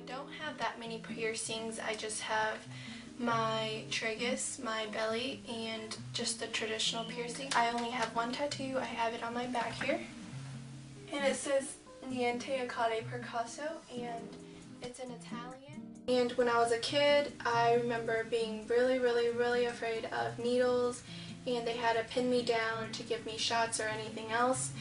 don't have that many piercings. I just have my tragus, my belly, and just the traditional piercing. I only have one tattoo. I have it on my back here. And it says Niente Accade Percasso, and it's in Italian. And when I was a kid, I remember being really afraid of needles, and they had to pin me down to give me shots or anything else.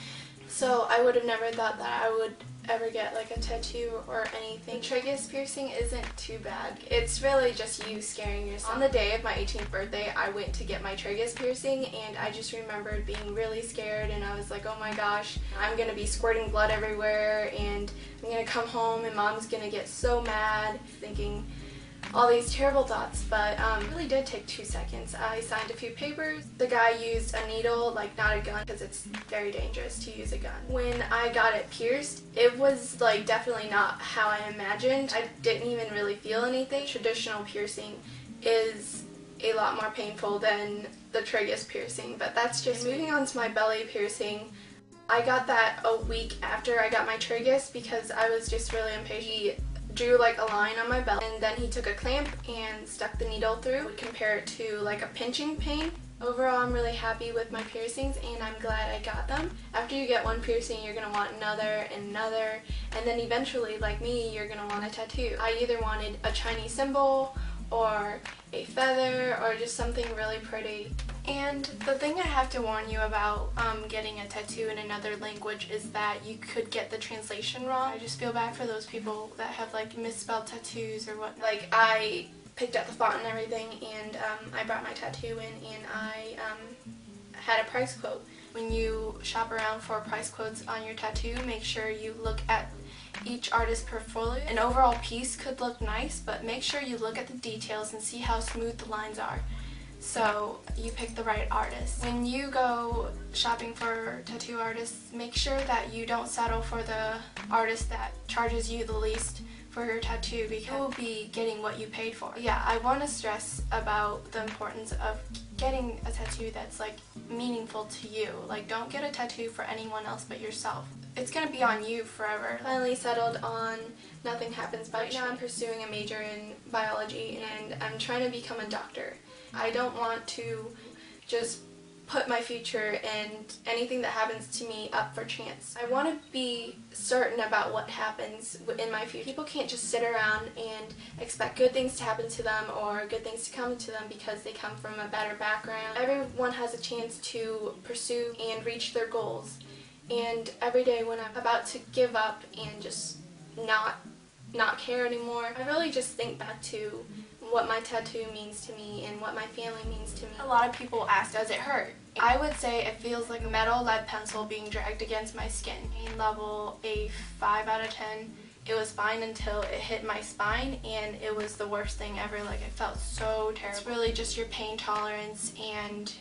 So I would have never thought that I would ever get like a tattoo or anything. Tragus piercing isn't too bad. It's really just you scaring yourself. On the day of my 18th birthday, I went to get my tragus piercing, and I just remembered being really scared, and I was like, oh my gosh, I'm gonna be squirting blood everywhere, and I'm gonna come home and mom's gonna get so mad, thinking all these terrible thoughts. But it really did take 2 seconds. I signed a few papers. The guy used a needle, like not a gun, because it's very dangerous to use a gun. When I got it pierced, it was like definitely not how I imagined. I didn't even really feel anything. Traditional piercing is a lot more painful than the tragus piercing, but that's just moving on to my belly piercing. I got that a week after I got my tragus because I was just really impatient. He drew like a line on my belly, and then he took a clamp and stuck the needle through. I would compare it to like a pinching pain. Overall, I'm really happy with my piercings, and I'm glad I got them. After you get one piercing, you're going to want another and another, and then eventually, like me, you're going to want a tattoo. I either wanted a Chinese symbol or a feather or just something really pretty. And the thing I have to warn you about getting a tattoo in another language is that you could get the translation wrong. I just feel bad for those people that have like misspelled tattoos or whatnot. Like, I picked up the font and everything, and I brought my tattoo in, and I had a price quote. When you shop around for price quotes on your tattoo, make sure you look at each artist's portfolio. An overall piece could look nice, but make sure you look at the details and see how smooth the lines are, so you pick the right artist. When you go shopping for tattoo artists, make sure that you don't settle for the artist that charges you the least for your tattoo, because you'll be getting what you paid for. Yeah, I want to stress about the importance of getting a tattoo that's like meaningful to you. Like, don't get a tattoo for anyone else but yourself. It's gonna be on you forever. Finally settled on Nothing Happens by Chance. Right now I'm pursuing a major in biology, and I'm trying to become a doctor. I don't want to just put my future and anything that happens to me up for chance. I want to be certain about what happens in my future. People can't just sit around and expect good things to happen to them or good things to come to them because they come from a better background. Everyone has a chance to pursue and reach their goals. And every day when I'm about to give up and just not care anymore, I really just think back to what my tattoo means to me and what my family means to me. A lot of people ask, does it hurt? I would say it feels like a metal lead pencil being dragged against my skin. Pain level a 5 out of 10. It was fine until it hit my spine, and it was the worst thing ever. Like, it felt so terrible. It's really just your pain tolerance and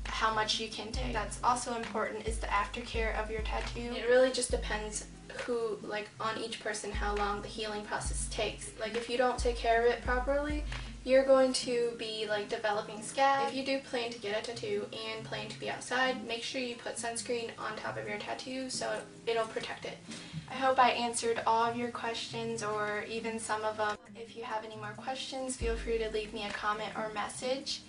how much you can take. That's also important is the aftercare of your tattoo. It really just depends on each person how long the healing process takes. Like, if you don't take care of it properly, you're going to be like developing scabs. If you do plan to get a tattoo and plan to be outside, make sure you put sunscreen on top of your tattoo so it'll protect it. I hope I answered all of your questions, or even some of them. If you have any more questions, feel free to leave me a comment or message.